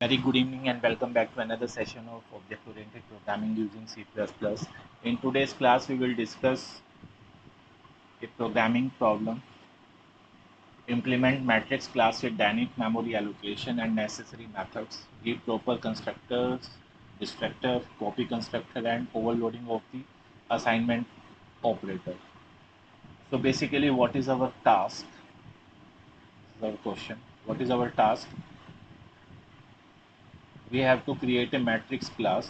Very good evening and welcome back to another session of object-oriented programming using C++. In today's class, we will discuss a programming problem, implement matrix class with dynamic memory allocation and necessary methods, give proper constructors, destructor, copy constructor and overloading of the assignment operator. So basically what is our task? This is our question. What is our task? We have to create a matrix class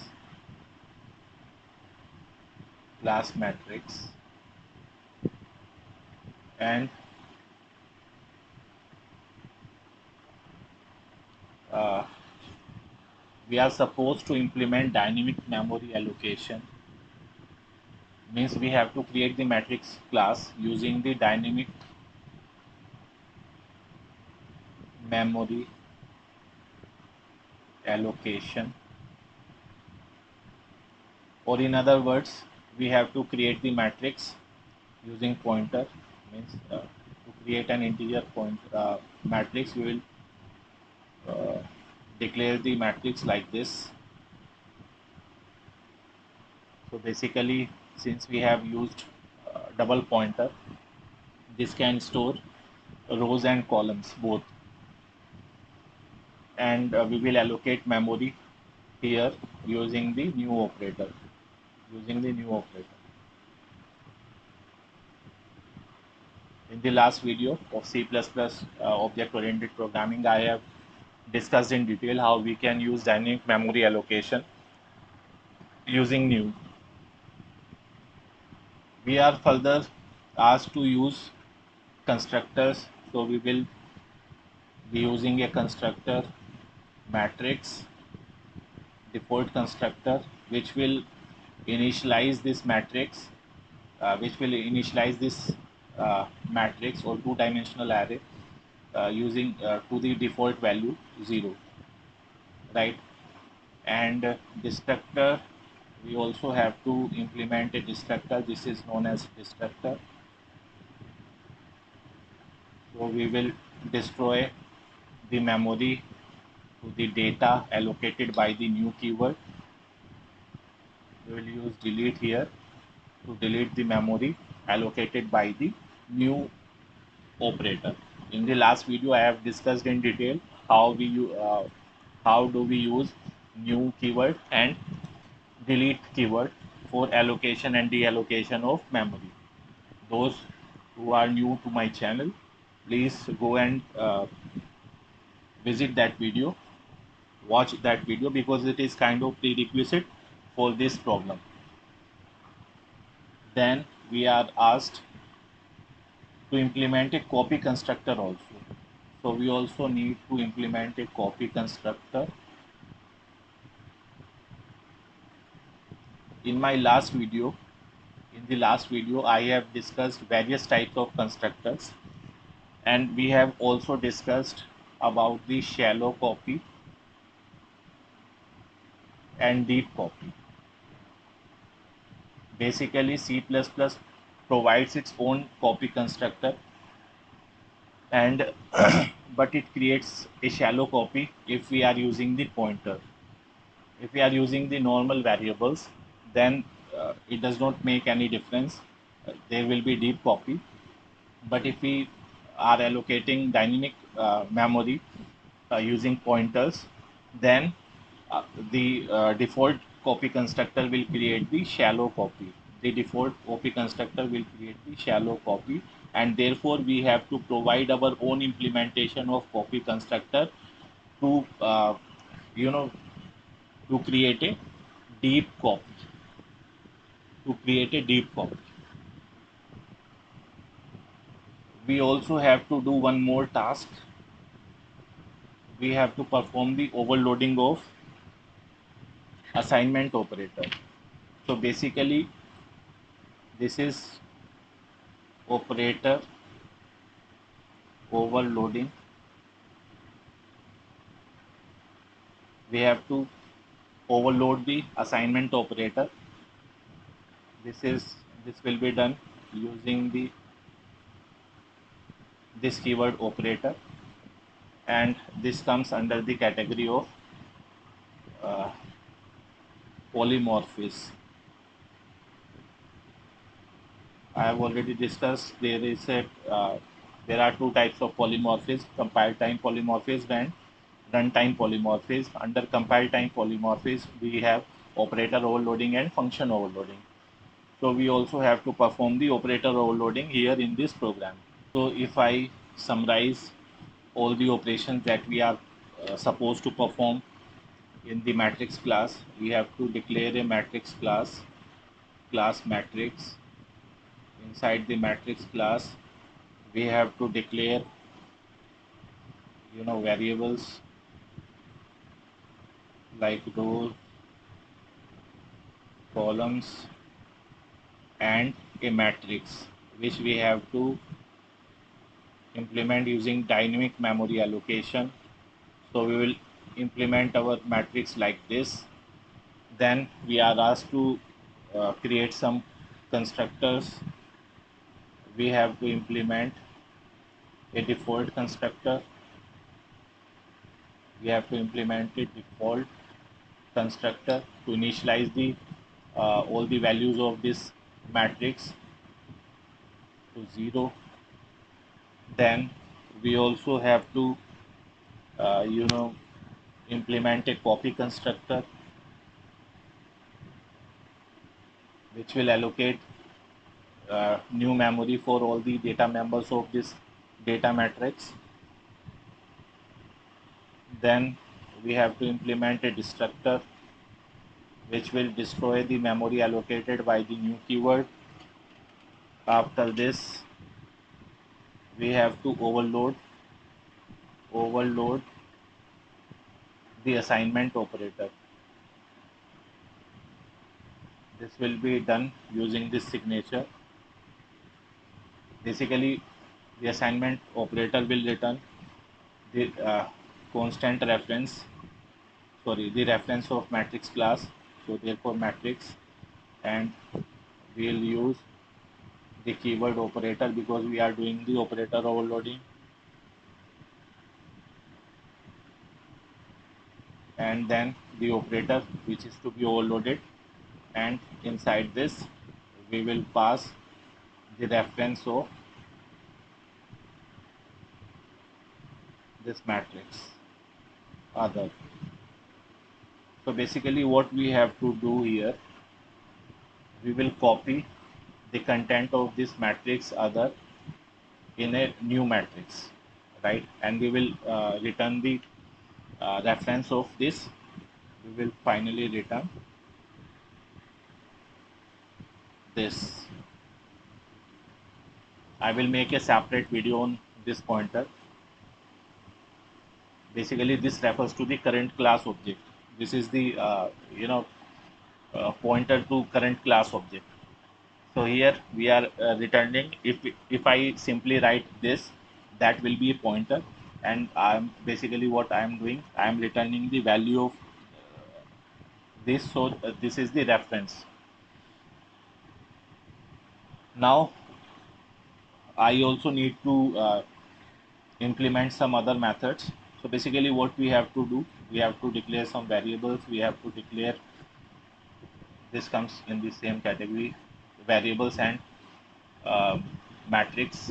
matrix, and uh, we are supposed to implement dynamic memory allocation. Means we have to create the matrix class using the dynamic memory allocation, or in other words we have to create the matrix using pointer. Means to create an integer matrix, we will declare the matrix like this. So basically, since we have used double pointer, this can store rows and columns both, and we will allocate memory here using the new operator. In the last video of C++ object-oriented programming, I have discussed in detail how we can use dynamic memory allocation using new. We are further asked to use constructors, so we will be using a constructor matrix default constructor which will initialize this matrix, matrix or two-dimensional array using to the default value 0, right? And destructor, we also have to implement a destructor. This is known as destructor. So we will destroy the memory to the data allocated by the new keyword. We will use delete here to delete the memory allocated by the new operator. In the last video, I have discussed in detail how do we use new keyword and delete keyword for allocation and deallocation of memory. Those who are new to my channel, please go and visit that video, watch that video, because it is kind of prerequisite for this problem. Then we are asked to implement a copy constructor also. So we also need to implement a copy constructor. In the last video, I have discussed various types of constructors, and we have also discussed about the shallow copy and deep copy. Basically, C++ provides its own copy constructor, and but it creates a shallow copy if we are using the pointer. If we are using the normal variables, then it does not make any difference. There will be deep copy. But if we are allocating dynamic memory using pointers, then the default copy constructor will create the shallow copy. The default copy constructor will create the shallow copy, and therefore we have to provide our own implementation of copy constructor to to create a deep copy. We also have to do one more task. We have to perform the overloading of assignment operator. So basically, this is operator overloading. We have to overload the assignment operator. This will be done using this keyword operator, and this comes under the category of uh, polymorphism. I have already discussed there are two types of polymorphism: compile time polymorphism and runtime polymorphism. Under compile time polymorphism, we have operator overloading and function overloading. So we also have to perform the operator overloading here in this program. So if I summarize all the operations that we are supposed to perform in the matrix class, we have to declare a matrix class matrix. Inside the matrix class, we have to declare variables like rows, columns, and a matrix, which we have to implement using dynamic memory allocation. So we will implement our matrix like this. Then we are asked to create some constructors. We have to implement a default constructor. We have to implement a default constructor to initialize the all the values of this matrix to 0. Then we also have to uh, you know implement a copy constructor, which will allocate new memory for all the data members of this data matrix. Then we have to implement a destructor, which will destroy the memory allocated by the new keyword. After this, we have to overload the assignment operator. This will be done using this signature. Basically, the assignment operator will return the constant reference, the reference of matrix class. So therefore matrix, and we'll use the keyword operator because we are doing the operator overloading. And then the operator which is to be overloaded, and inside this we will pass the reference of this matrix other. So basically what we have to do here, we will copy the content of this matrix other in a new matrix, right? And we will return the reference of this. We will finally return this. I will make a separate video on this pointer. Basically this refers to the current class object. This is the pointer to current class object. So here we are returning, if I simply write this, that will be a pointer, and I'm basically what I am doing, I am returning the value of this. So this is the reference. Now I also need to implement some other methods. So basically what we have to do, we have to declare some variables. We have to declare, this comes in the same category, variables and matrix.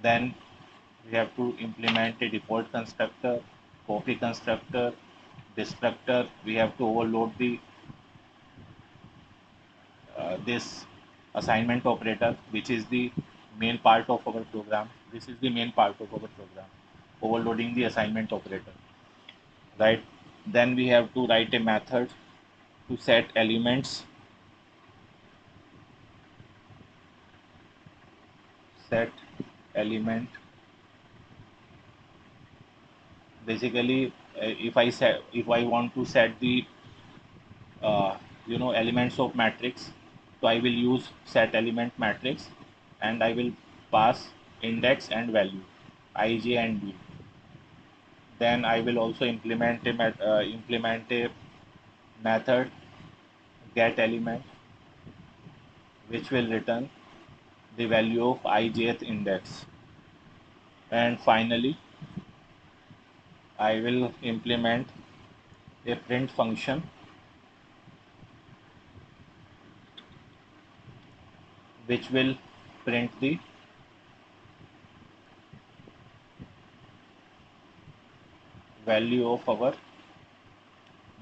Then we have to implement a default constructor, copy constructor, destructor. We have to overload the this assignment operator, which is the main part of our program. This is the main part of our program, overloading the assignment operator, right? Then we have to write a method to set elements, set element. Basically, if I want to set the elements of matrix, so I will use set element matrix, and I will pass index and value ij and b. Then I will also implement a method get element, which will return the value of ijth index. And finally I will implement a print function which will print the value of our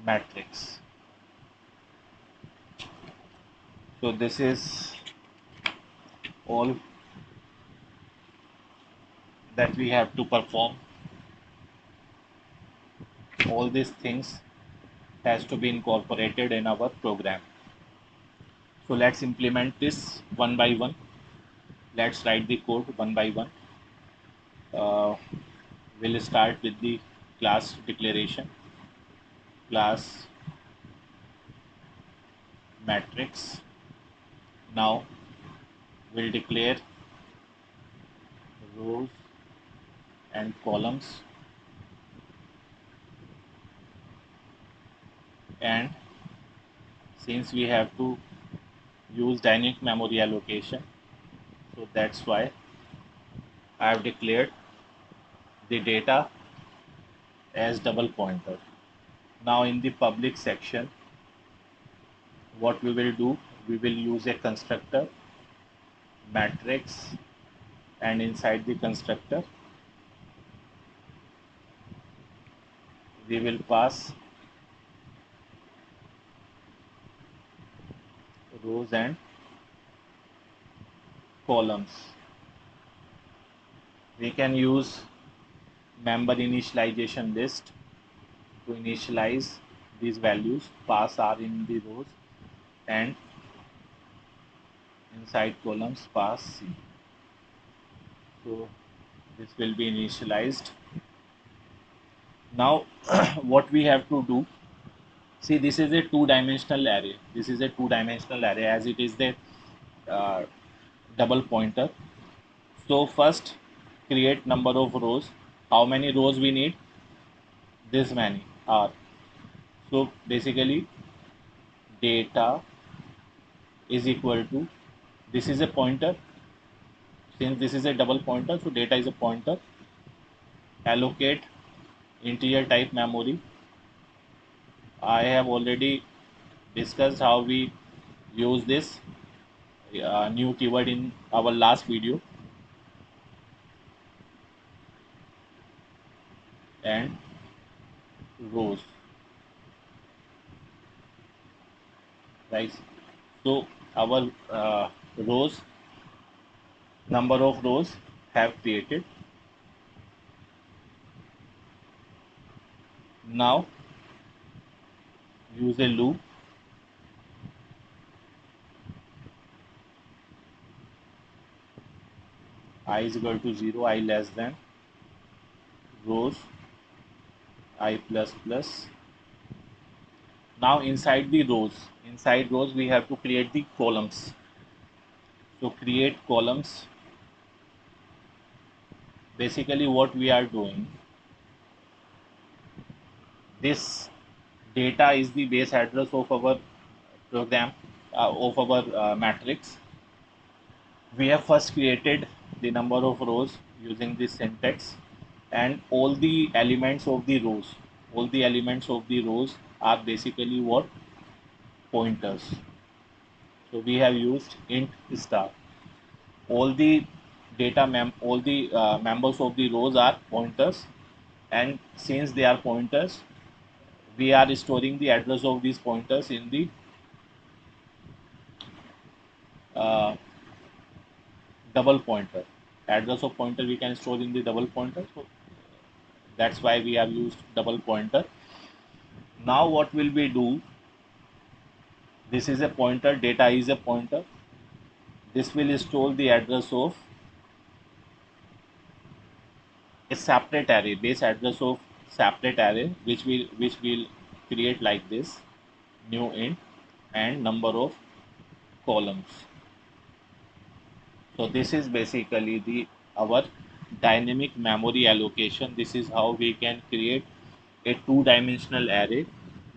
matrix. So this is all that we have to perform. All these things has to be incorporated in our program. So let's implement this one by one. Let's write the code one by one. We'll start with the class declaration. Class matrix. Now we'll declare rows and columns, and since we have to use dynamic memory allocation, so that's why I have declared the data as double pointer. Now in the public section, what we will do, we will use a constructor matrix, and inside the constructor we will pass rows and columns. We can use member initialization list to initialize these values. Pass R in the rows and inside columns pass C. So this will be initialized. Now what we have to do, see, this is a two-dimensional array. This is a two-dimensional array as it is the uh, double pointer. So first create number of rows. How many rows we need? This many R. So basically data is equal to, this is a pointer, since this is a double pointer, so data is a pointer. Allocate integer type memory. I have already discussed how we use this new keyword in our last video. And rows, right? So our rows, number of rows have created. Now use a loop. I is equal to 0, I less than rows I plus plus. Now inside rows we have to create the columns. So create columns. Basically what we are doing, this data is the base address of our program, of our matrix. We have first created the number of rows using this syntax, and all the elements of the rows are basically what? Pointers. So we have used int star. All the members of the rows are pointers, and since they are pointers, we are storing the address of these pointers in the uh, double pointer. Address of pointer we can store in the double pointer, so that's why we have used double pointer. Now what will we do, this is a pointer, data is a pointer, this will store the address of a separate array, base address of separate array, which will create like this, new int and number of columns. So this is basically the our dynamic memory allocation. This is how we can create a two-dimensional array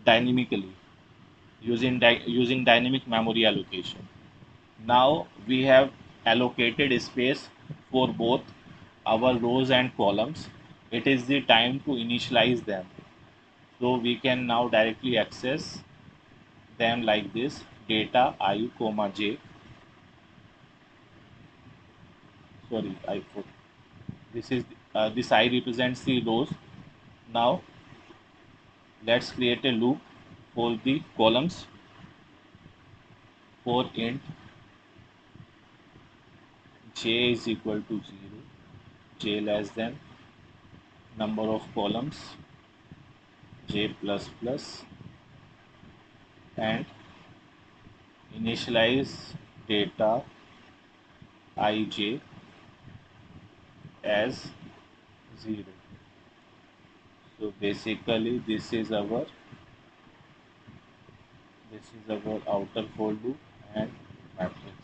dynamically using dynamic memory allocation. Now we have allocated space for both our rows and columns. It is the time to initialize them. So we can now directly access them like this: data I comma j. Sorry, I put this is this I represents the rows. Now let's create a loop for the columns for int j is equal to 0, j less than number of columns j plus plus, and initialize data ij as 0. So basically this is our outer for loop and matrix.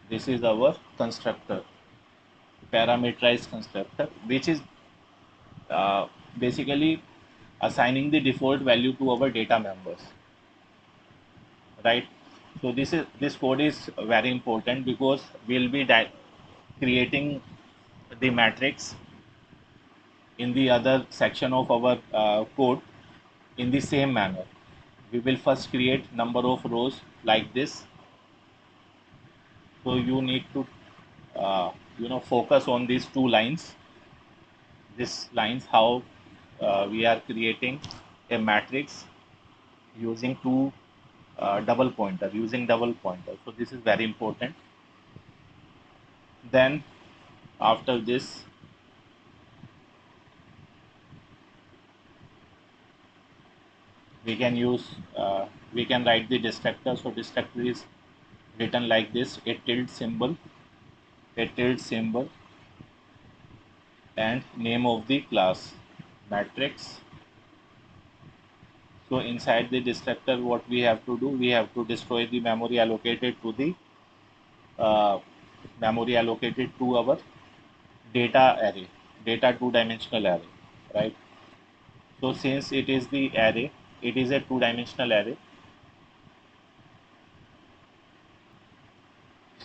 This is our constructor, parameterized constructor, which is uh, basically assigning the default value to our data members, right? So this code is very important because we'll be creating the matrix in the other section of our code in the same manner. We will first create number of rows like this. So you need to focus on these two lines. This lines how we are creating a matrix using double pointer, using double pointer. So this is very important. Then after this, we can use we can write the destructor. So destructor is written like this: a tilde symbol, and name of the class matrix. So inside the destructor, what we have to do, we have to destroy the memory allocated to the uh, our data array, data two-dimensional array, right? So since it is the array, it is a two-dimensional array.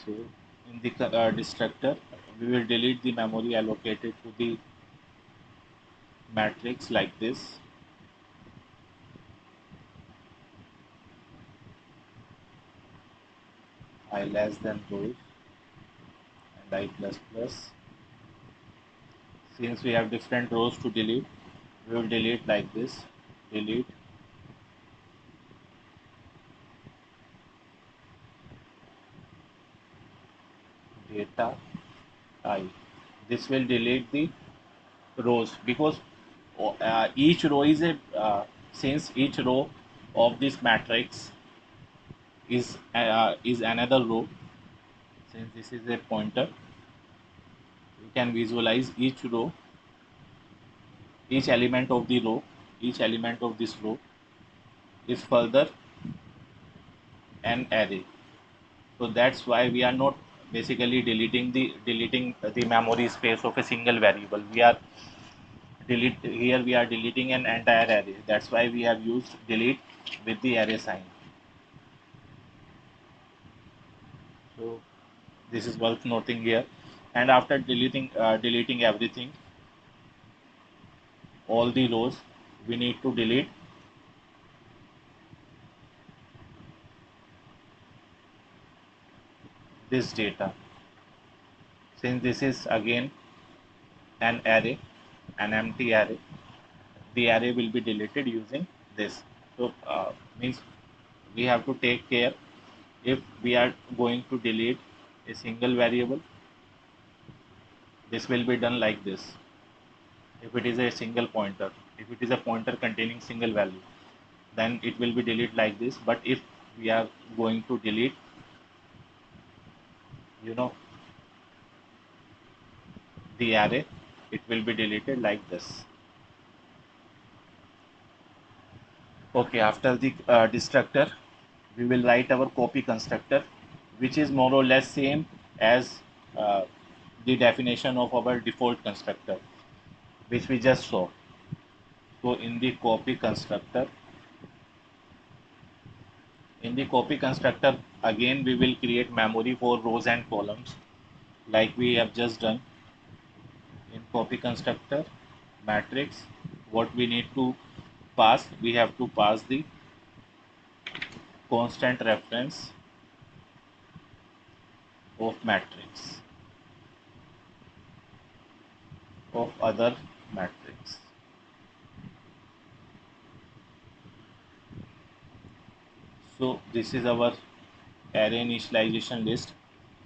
So in the destructor, we will delete the memory allocated to the matrix like this. I less than rows and I plus plus. Since we have different rows to delete, we will delete like this: delete data I. This will delete the rows because each row is a since each row of this matrix is another row. Since this is a pointer, you can visualize each element of the row, each element of this row is further an array. So that's why we are not basically deleting the memory space of a single variable. We are deleting an entire array. That's why we have used delete with the array sign. So this is worth noting here. And after deleting everything, all the rows, we need to delete this data. Since this is again an array, an empty array, the array will be deleted using this. So means we have to take care if we are going to delete a single variable. This will be done like this. If it is a single pointer, if it is a pointer containing single value, then it will be deleted like this. But if we are going to delete, you know, the array, it will be deleted like this. Okay, after the destructor, we will write our copy constructor, which is more or less same as uh, the definition of our default constructor, which we just saw. So in the copy constructor, again we will create memory for rows and columns, like we have just done in copy constructor matrix. What we need to pass, we have to pass the constant reference of matrix of other matrix. So this is our array initialization list.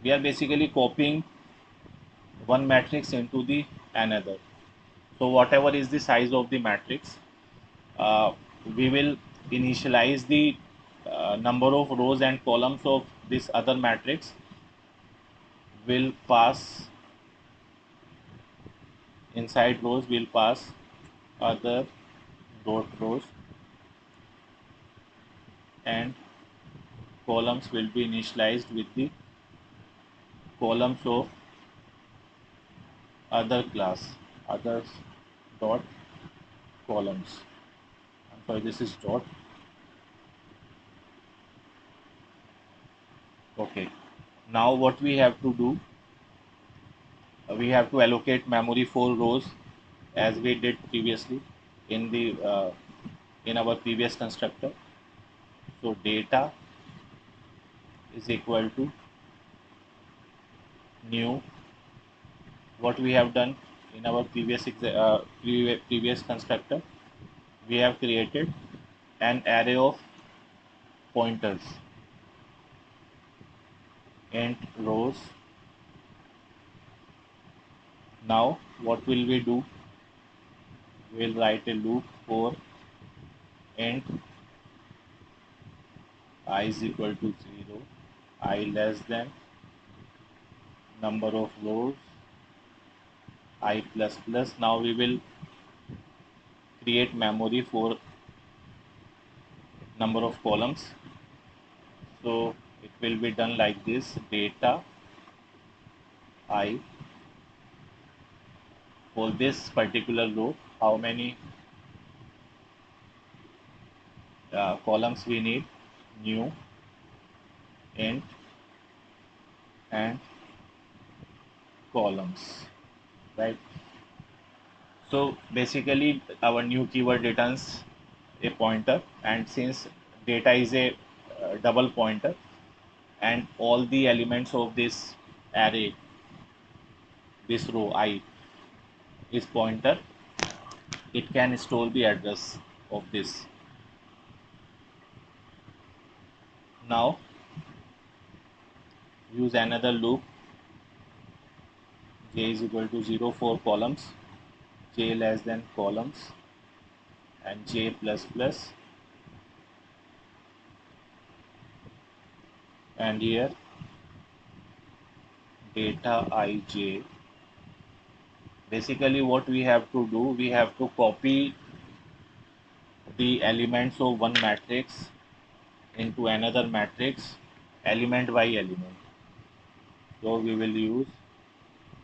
We are basically copying one matrix into the another. So whatever is the size of the matrix, uh, we will initialize the number of rows and columns of this other matrix, will pass inside rows, will pass other dot rows, and columns will be initialized with the columns of other class, others dot columns. I'm sorry, this is dot. Okay, now what we have to do, we have to allocate memory for rows as we did previously in the in our previous constructor. So data is equal to new, what we have done in our previous constructor, we have created an array of pointers, int rows. Now what will we do, we will write a loop for int I is equal to 0, I less than number of rows, I plus plus. Now we will create memory for number of columns. So it will be done like this, data I for this particular row, how many columns we need, new int and columns, right? So basically our new keyword returns a pointer, and since data is a double pointer and all the elements of this array, this row I is pointer, it can store the address of this. Now use another loop, j is equal to 0 for columns, j less than columns, and j plus plus, and here data ij. Basically what we have to do, we have to copy the elements of one matrix into another matrix element by element. So we will use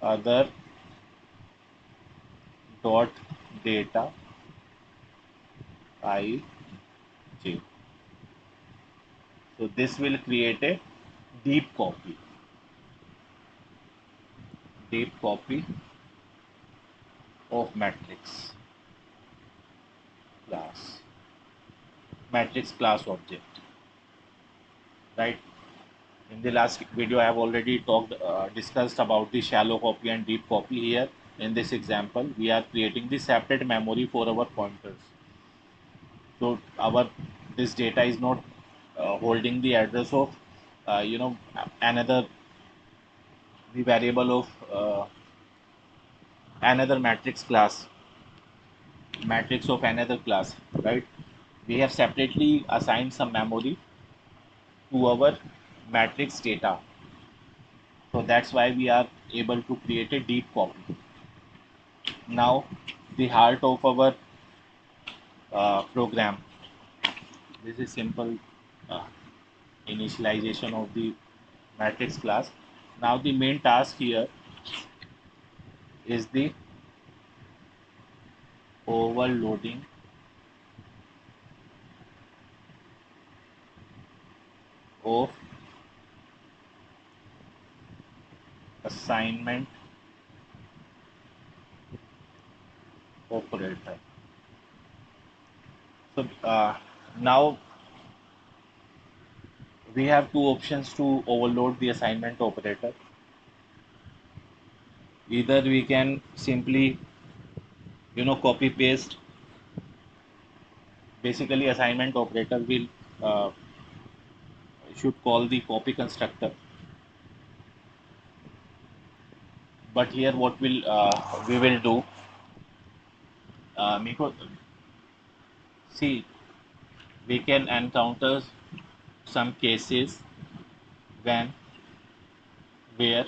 other dot data I j. So this will create a deep copy, deep copy of matrix class, matrix class object, right? In the last video I have already discussed about the shallow copy and deep copy. Here in this example we are creating the separate memory for our pointers. So our this data is not holding the address of another, the variable of another matrix of another class, right? We have separately assigned some memory to our matrix data, so that's why we are able to create a deep copy. Now the heart of our program, this is simple uh, initialization of the matrix class. Now the main task here is the overloading of assignment operator. So now we have two options to overload the assignment operator. Either we can simply copy paste. Basically assignment operator will uh, should call the copy constructor, but here what will we will do, Miko, see, we can encounter some cases when where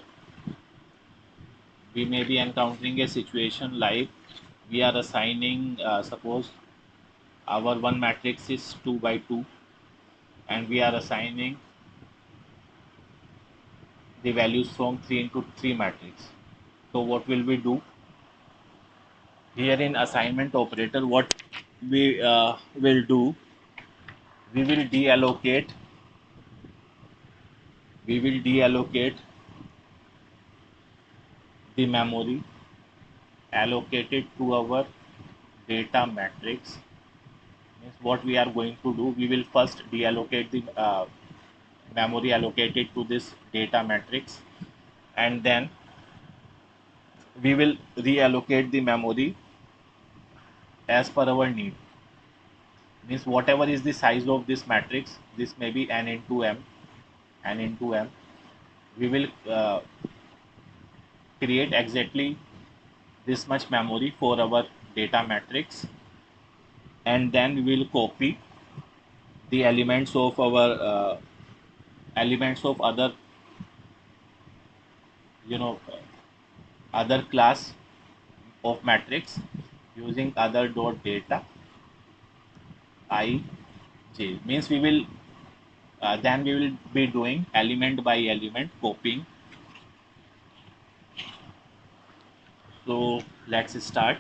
we may be encountering a situation like we are assigning, suppose our one matrix is 2 by 2 and we are assigning the values from 3 into 3 matrix. So what will we do here in assignment operator? What we will do, we will deallocate the memory allocated to our data matrix. Means what we are going to do, we will first deallocate the memory allocated to this data matrix, and then we will reallocate the memory as per our need. Means whatever is the size of this matrix, this may be n into m, we will create exactly this much memory for our data matrix, and then we will copy the elements of our elements of other you know other class of matrix using other dot data I j. Means we will then we will be doing element by element copying. So let's start.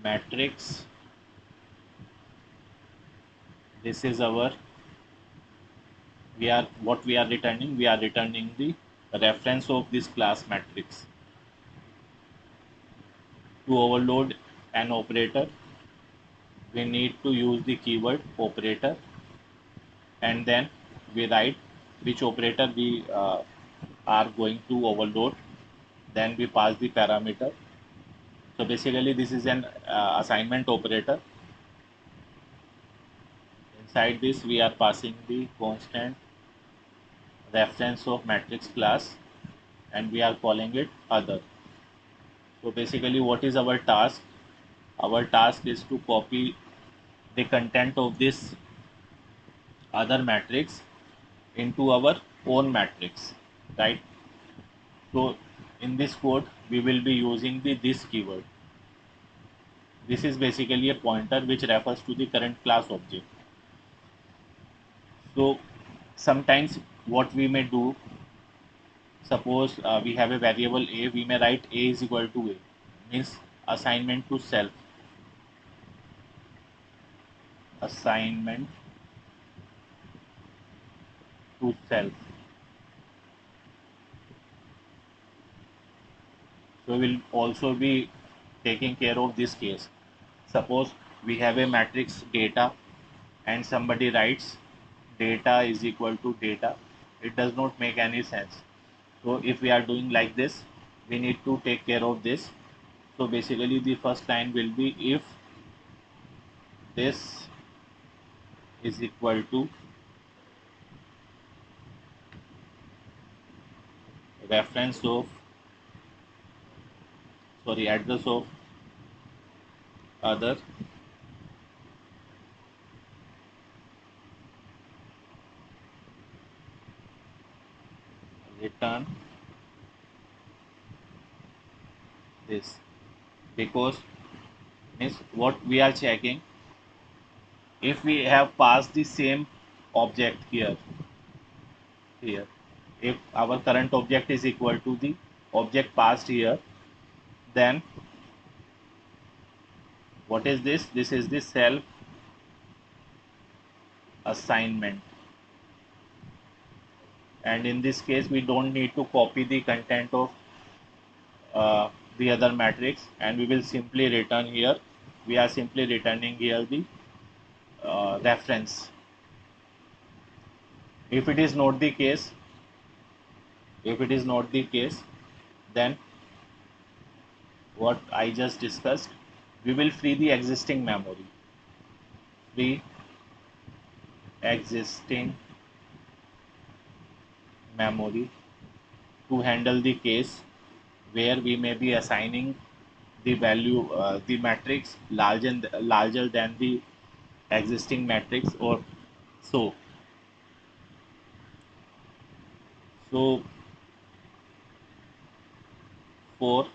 Matrix, this is our, we are returning, we are returning the reference of this class matrix. To overload an operator, we need to use the keyword operator, and then we write which operator we are going to overload, then we pass the parameter. So basically this is an assignment operator. Inside this we are passing the constant reference of matrix class, and we are calling it other. So basically what is our task? Our task is to copy the content of this other matrix into our own matrix, right? So in this code we will be using the this keyword. This is basically a pointer which refers to the current class object. So sometimes what we may do, suppose we have a variable a, we may write a is equal to a, means assignment to self, assignment to self. So we'll also be taking care of this case. Suppose we have a matrix data and somebody writes data is equal to data. It does not make any sense. So if we are doing like this, we need to take care of this. So basically the first line will be if this is equal to reference of, sorry, address of other, return this. Because means what we are checking, if we have passed the same object here, if our current object is equal to the object passed here, then what is this? This is the self assignment, and in this case we don't need to copy the content of the other matrix, and we will simply return here we are simply returning here the reference. If it is not the case, then what I just discussed, we will free the existing memory, free existing memory to handle the case where we may be assigning the value, the matrix larger than the existing matrix, or so. So for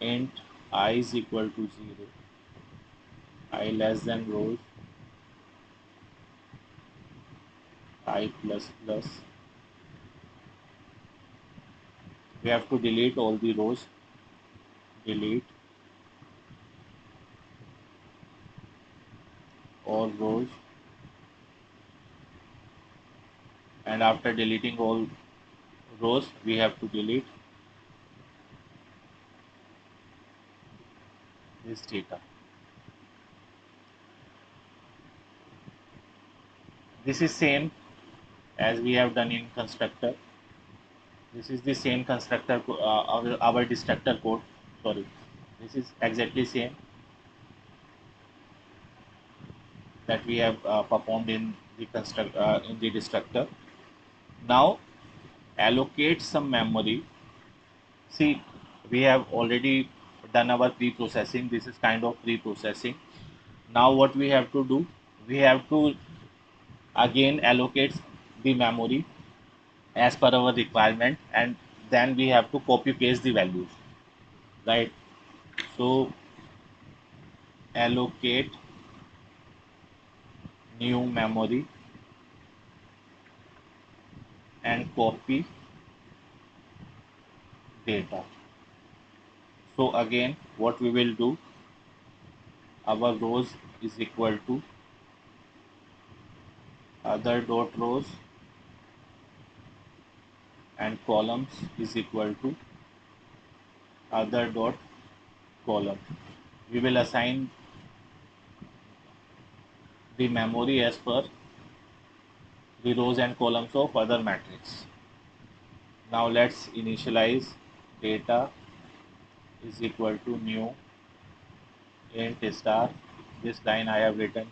int I is equal to 0, I less than rows, I plus plus, we have to delete all the rows, delete all rows, and after deleting all rows we have to delete this data. This is same as we have done in constructor. This is the same constructor, our destructor code. Sorry, this is exactly same that we have performed in the in the destructor. Now allocate some memory. See, we have already done our pre-processing. This is kind of pre-processing. Now what we have to do, we have to again allocate the memory as per our requirement, and then we have to copy paste the values, right? So allocate new memory and copy data. So again what we will do, our rows is equal to other dot rows and columns is equal to other dot column. We will assign the memory as per the rows and columns of other matrix. Now let's initialize data is equal to new int star. This line I have written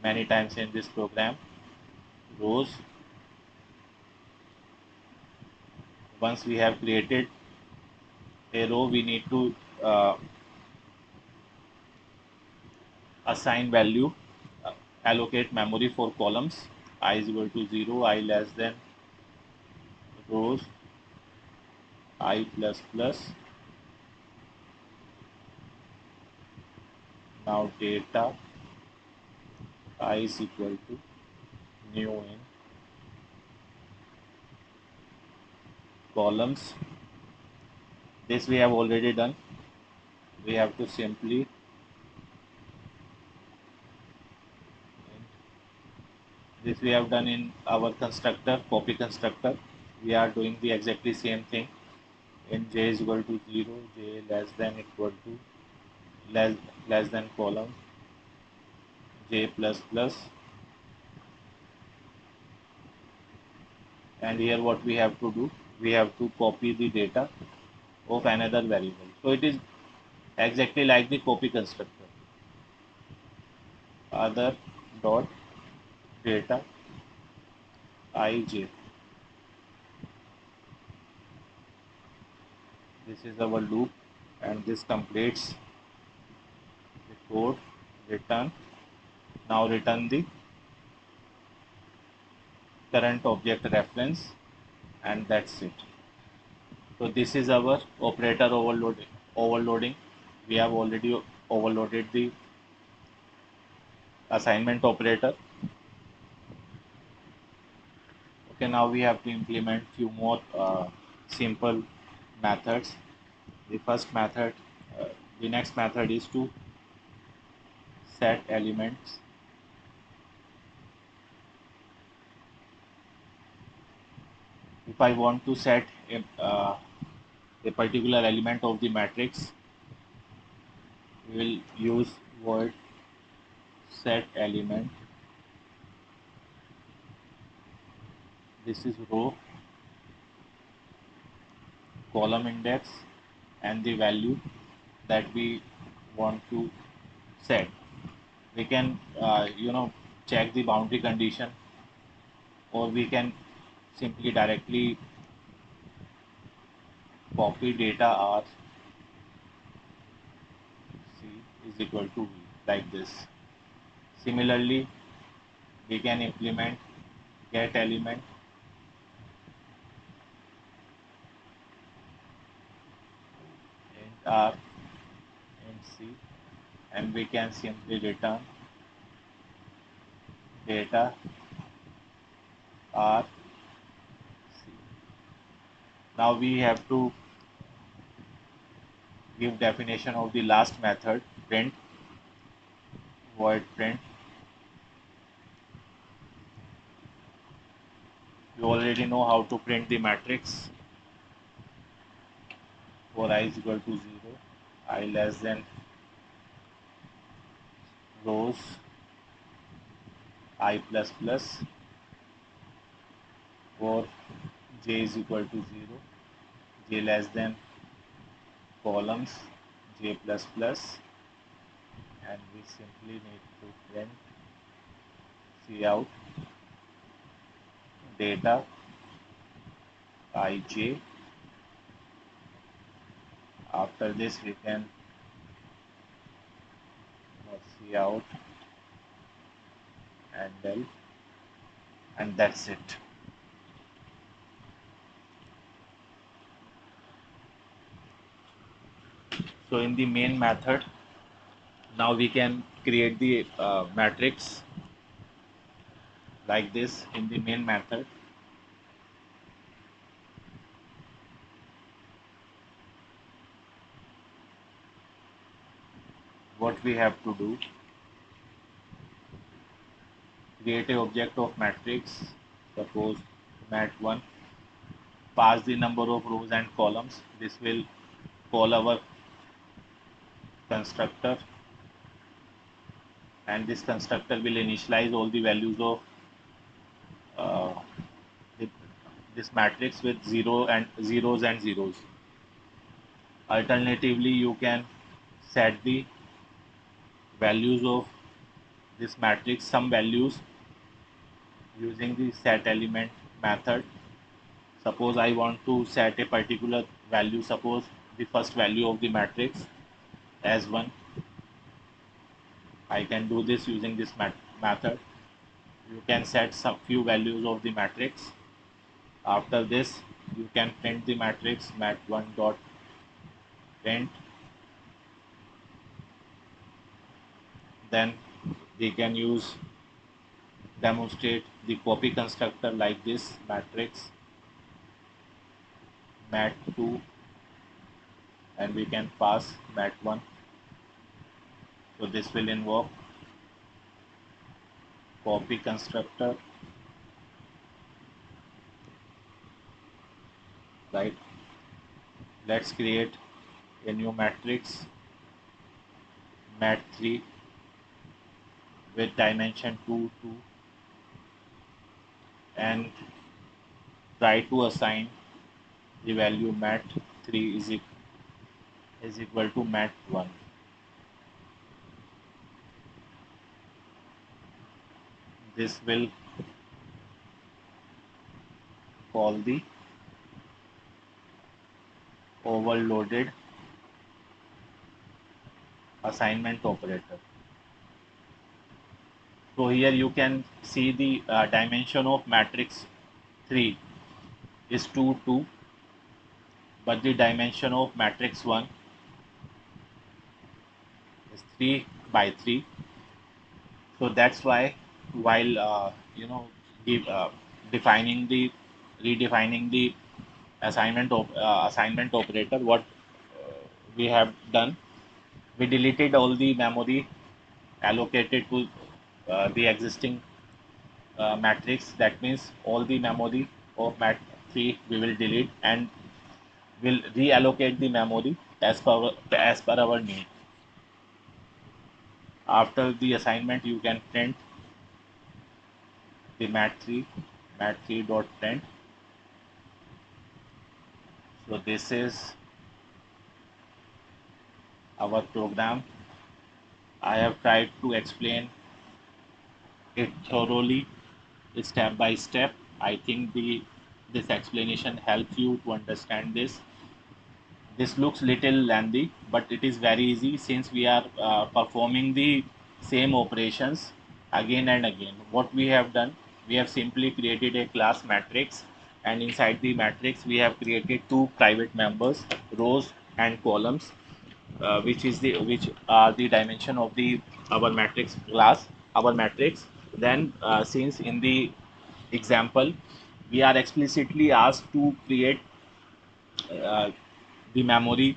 many times in this program. Rows. Once we have created a row, we need to assign value, allocate memory for columns. I is equal to 0, I less than rows, I plus plus. Now data I is equal to new in columns. This we have already done. We have to simply this we have done in our constructor, copy constructor. We are doing the exactly same thing. In j is equal to 0, j less than equal to less than column, j plus plus, and here what we have to do, we have to copy the data of another variable. So it is exactly like the copy constructor. Other dot data ij. This is our loop, and this completes the code. Return. Now return the current object reference, and that's it. So this is our operator overloading. We have already overloaded the assignment operator. Okay, now we have to implement few more simple methods. The first method, the next method is to set elements. If I want to set a particular element of the matrix, we will use void set element. This is row, column index, and the value that we want to set. We can check the boundary condition, or we can simply directly copy data r c is equal to v, like this. Similarly, we can implement get element int r int c, and we can simply return data r c. Now we have to give definition of the last method, print, void print. You already know how to print the matrix. For I is equal to 0, I less than rows, I plus plus. For j is equal to 0, j less than columns, j plus plus, and we simply need to print cout data ij. After this we can cout and del, and that's it. So in the main method, now we can create the matrix like this in the main method. What we have to do, create a object of matrix, suppose mat1, pass the number of rows and columns. This will call our constructor, and this constructor will initialize all the values of uh, this matrix with zeros and zeros. Alternatively, you can set the values of this matrix, some values, using the set element method. Suppose I want to set a particular value, suppose the first value of the matrix as 1. I can do this using this method. You can set some few values of the matrix. After this, you can print the matrix mat1 dot print. Then we can use demonstrate the copy constructor like this, matrix mat2, and we can pass mat1. So this will invoke copy constructor, right? Let's create a new matrix mat3 with dimension 2 2, and try to assign the value mat3 is equal to mat1. This will call the overloaded assignment operator. So here you can see the dimension of matrix 3 is 2 2, but the dimension of matrix 1 is 3 by 3. So that's why while give, defining the redefining the assignment operator, what we have done, we deleted all the memory allocated to the existing matrix. That means all the memory of mat3 we will delete, and will reallocate the memory as per our need. After the assignment, you can print the mat3 dot print. So this is our program. I have tried to explain it thoroughly, step by step. I think this explanation helps you to understand this. This looks little lengthy, but it is very easy since we are performing the same operations again and again. What we have done, we have simply created a class matrix, and inside the matrix we have created two private members, rows and columns, which are the dimension of the our matrix class, our matrix. Then since in the example we are explicitly asked to create uh, the memory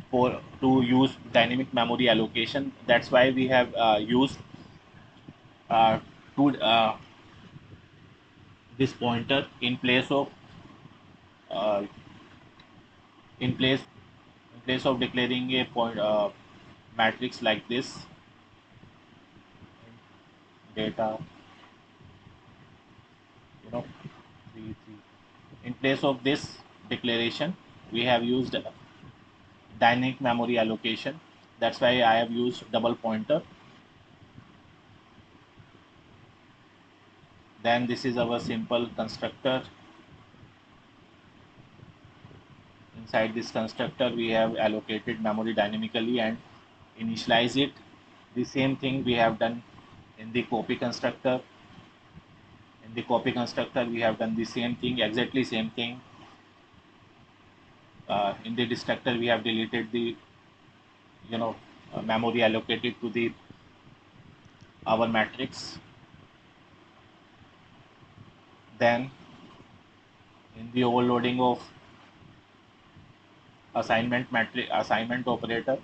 for to use dynamic memory allocation. That's why we have used uh, to this pointer uh, in place in place of declaring a point matrix like this, data, you know, 3 3. In place of this declaration, we have used dynamic memory allocation. That's why I have used double pointer. Then this is our simple constructor. Inside this constructor, we have allocated memory dynamically and initialize it. The same thing we have done in the copy constructor. In the copy constructor, we have done the same thing, exactly same thing. In the destructor, we have deleted the memory allocated to the our matrix. Then in the overloading of assignment operator,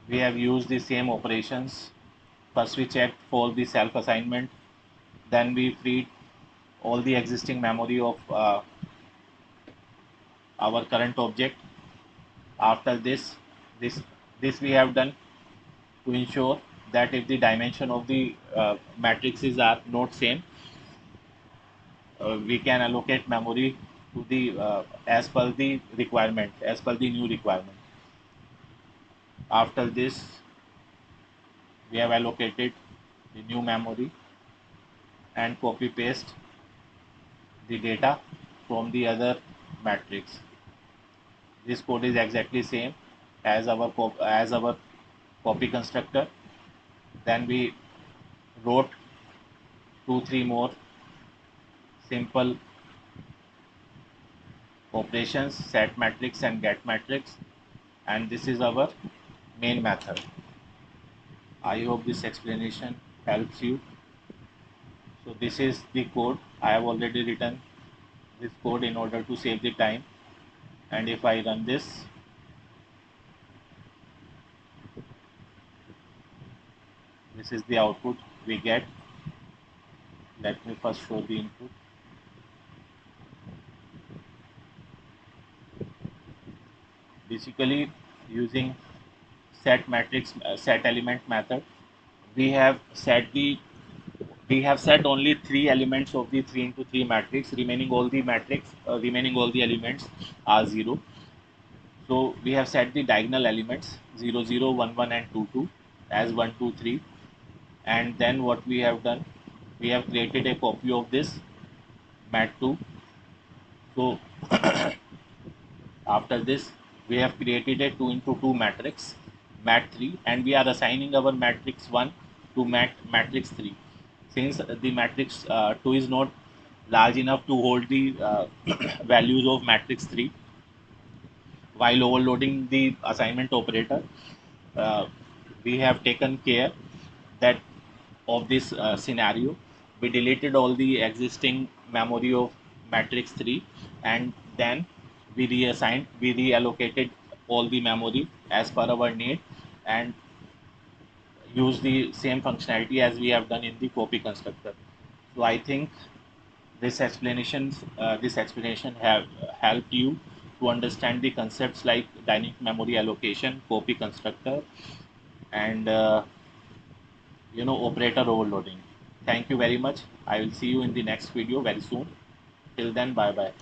we have used the same operations. First we checked for the self assignment, then we freed all the existing memory of our current object. After this this we have done to ensure that if the dimension of the matrices are not same, we can allocate memory to the as per the requirement, as per the new requirement. After this, we have allocated the new memory and copy paste the data from the other matrix. This code is exactly same as our copy constructor. Then we wrote 2 3 more simple operations, set matrix and get matrix, and this is our main method. I hope this explanation helps you. So this is the code. I have already written this code in order to save the time, and if I run this, this is the output we get. Let me first show the input. Basically, using set element method, we have set only 3 elements of the 3 into 3 matrix. Remaining all the elements are 0. So we have set the diagonal elements 0 0 1 1 and 2 2 as 1 2 3. And then what we have done, we have created a copy of this mat2. So after this, we have created a 2 into 2 matrix mat3, and we are assigning our matrix 1 to matrix 3. Since the matrix 2 is not large enough to hold the values of matrix 3, while overloading the assignment operator, uh, we have taken care that of this scenario. We deleted all the existing memory of matrix 3, and then we reallocated all the memory as per our need, and use the same functionality as we have done in the copy constructor. So I think this explanation have helped you to understand the concepts like dynamic memory allocation, copy constructor, and operator overloading. Thank you very much. I will see you in the next video very soon. Till then, bye bye.